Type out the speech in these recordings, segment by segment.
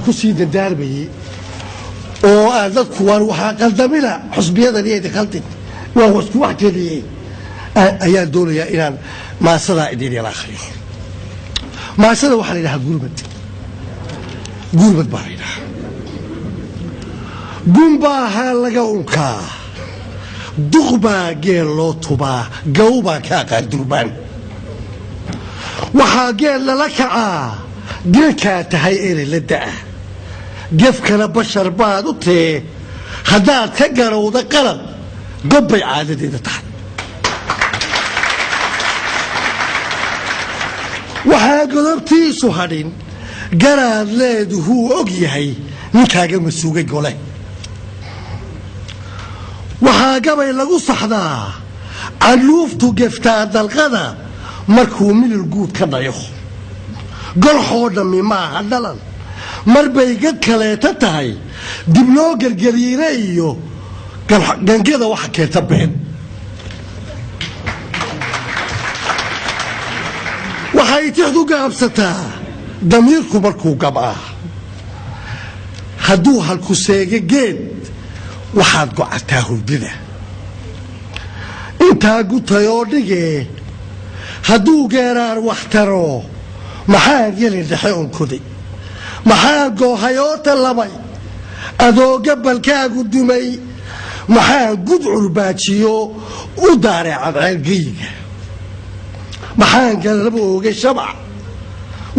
كسيد الداربي oo dad kuwan waxa qaldamina xusbiyada leeyahay qaldan waa isku wax kaliye ayaa doonaya inaan maasada idin la akhriyo maasada waxa la yiraahdaa gurmad baa la yiraahdaa gumba laga unka duqba geelo tuba gawba ka qadurban waxa geel la kacaa geelka tahay ee la daa جف كلا بشر بعض وتي خدات كجرا وده قلب قبي عادة ده تحت وحاجلبتي سهرين جرا لاد هو أجيهي نكاجم مسوق الجولة وحاجة بيلاقو صحدا علوف تجفتا دالغدا مركوم من الجود كذا يخ قل حودا مما هدلل مربي قد كليتا تاي دبلوغ الجريريو كان كذا واحد كيتبين وحيتحدو قابستا ضميركم مركو قبعه خدوها الكسيجي جيد وحاد قعتاه البدا انتا قلت يوديجي هدو قرار واحترو محاد يلي دحيون كدي maxaa goohayoota labay adoo gabalkaagu dumay maxaa gudcur baajiyo u daaray cadceelgeyga maxaa galab ooga shabac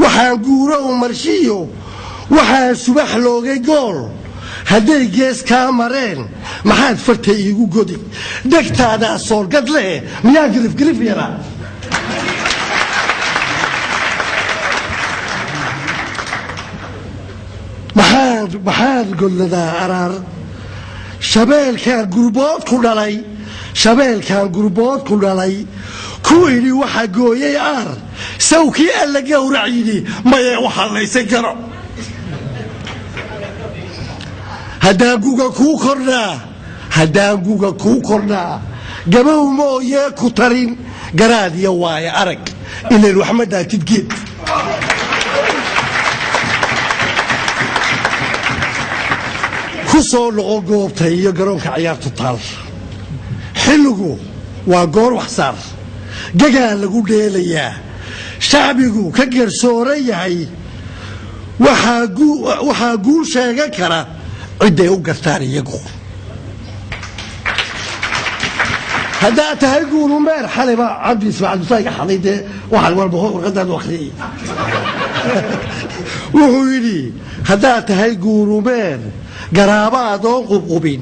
waxaa guuro u marshiyo waxaa subax loogay gool hadday gees kaa mareen maxaad farta iigu godi dhegtaada soolgad leh miyaa girifgirif yaraa محاد قلنا ذا أرار شبال كان جروبات كلالي شبال كان جروبات كلالي كويني وحا قوي أر سوكي ألا جو رعيني ما يوحى ليس كرم هدا جوجا كوكرنا جمعوا مو ياكو ترين جراد يواي أرك إلى الوحمد تتجيب kusoo loo goobtay iyo garoonka ciyaartu taal xilligu waa goor wax saar gaga lagu dheelayaa shacbigu ka gersooran yahay waxa guul sheegan kara ciday u gartaan iyagu hadaa tahay guulu meer xaliba cabdi ismaaciil musaaga xadayde waxa walba warqadaad waqti wuxuu yiri hadaa tahay guulu meer garaaba adoon qubqubin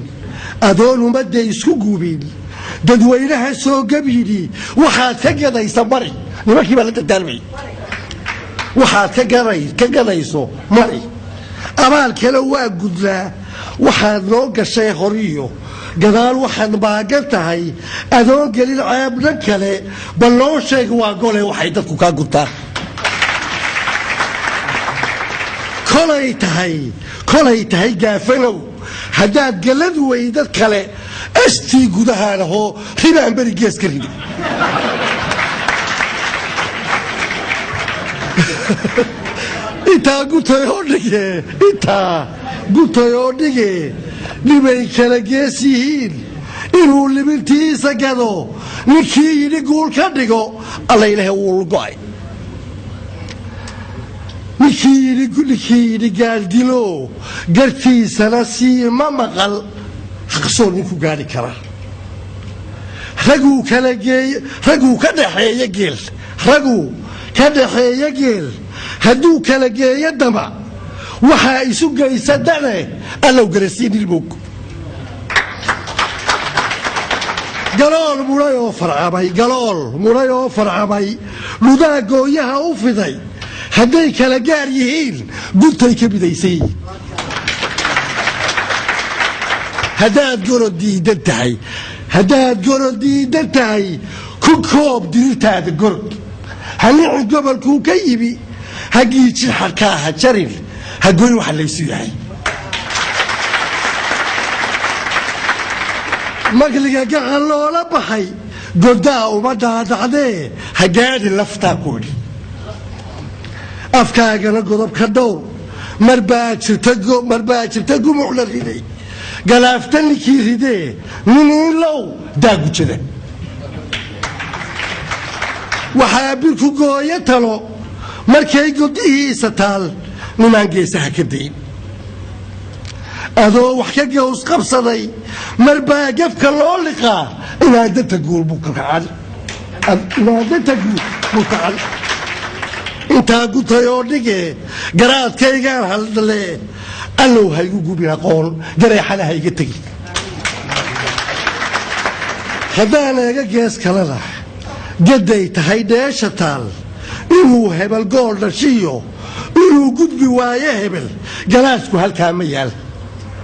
adoon umada isku gubin dadweynaha soo gabiyidi waxaad ka gadaysa mari nimankii baa la dadaalmay waxaad ka gadayso mari abaal kale waa gudlaa waxaad loo gashay horiyo gadaal waxaad baagan tahay adoon gelin ceebna kale bal loo sheeg waa gole waxay dadku kaa gudtaan kolay tahay gaafanow haddaad galad weydad kale astii gudahaanahoo ribaan beri gees ka ribi intaa gutayoo dhige dhibay kala gees yihiin inuu libintiisa gado ninkii yidhi guul ka dhigo alla ilaahay wuu go'ay ninkii gaaldilo gartiisana sii ma maqal xaqsoo ninku gaari kara raguu ka dhaxeeya geel hadduu kala geeyo dama waxaa isu geysa dane allow garasiin ilmog galool muray oo farcamay ludaa gooyaha u fiday hadday kala gaar yihiin guntay ka bidaysay haddaad gorod diidan tahay ku koob dirirtaada gorod halicin gobolkuu ka yimi hagiijin xarkaa ha jarin hagoyn waxa laysu yahay magliga gacan loola baxay godaa uma dhaadhacdee ha gaadhi laftaa koodhi afkaagana godobka dhowr marbaa jirta gumuc la riday galaafta ninkii ridee niniinlow daagujada waxaa birku gooyo talo markay godihiisa taal nimaan geesaha ka dayn adoo wax ka gaws qabsaday marbaa gafka loo liqaa inaadanta guul buu kacan intaa gutayoo dhige garaadkaygaan haldale allow haygu gubin aqoon gareexana hayga tegi haddaan eega gees kalena gaday tahay dheesha taal inuu hebel gool dhashiyo inuu gudbi waayo hebel galaasku halkaa ma yaal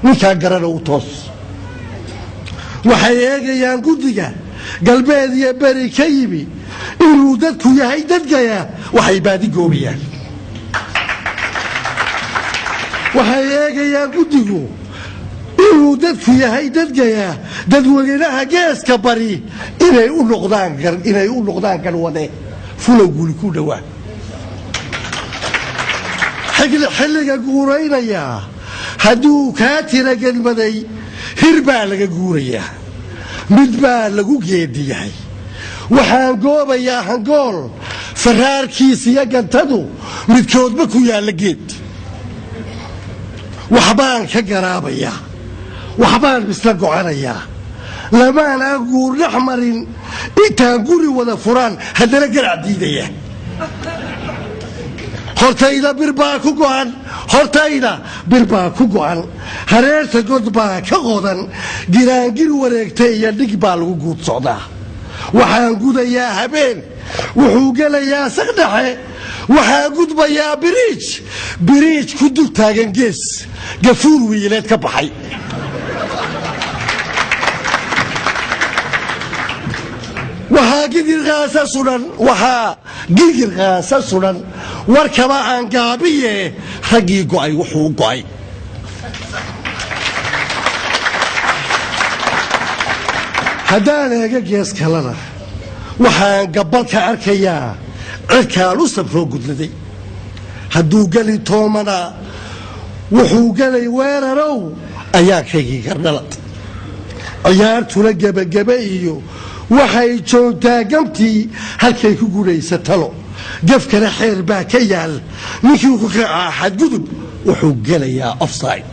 ninkaa garana u toos waxay eegayaan guddiga galbeed iyo beri ka yimi inuu dadku yahay dadgaya waxay baadigoobayaan waxay eegayaan guddigu inuu dadku yahay dadgaya dadweynaha geeska bari inay u noqdaan garwade fulow guli ku dhowaa xilliga guuraynayaa hadduu kaa tira gelmaday hir baa laga guurayaa mid baa lagu geediyahay waxaan goobayaa hangool faraarkiisiyo gantadu midkoodba ku yaalla geed waxbaan ka garaabayaa waxbaan misla gocanayaa lamaan aan guur dhex marin intaan guri wada furaan haddana garac diidaya hortayda bir baa ku go'an hareerta god baa ka qodan giraangir wareegta iyo dhig baa lagu guud socdaa waxaan gudayaa habeen wuxuu gelayaa saqdhexe waxaan gudbayaa biriij ku dul taagan gees gafuur wiileed ka baxay waxaa gigirqaasa sudan warkaba aan gaabiye raggii go'ay wuxuu go'ay haddaan eega gees kalena waxaan gabalka arkayaa cirkaan u sabroo gudladay hadduu geli toomana wuxuu gelay weerarow ayaankaygii gardhalad ciyaartuna gebagebe iyo waxay joogtaa gamtii halkay ku gudhaysa talo gafkana xeer baa ka yaal ninkii ku kacaa xadgudub wuxuu gelayaa offside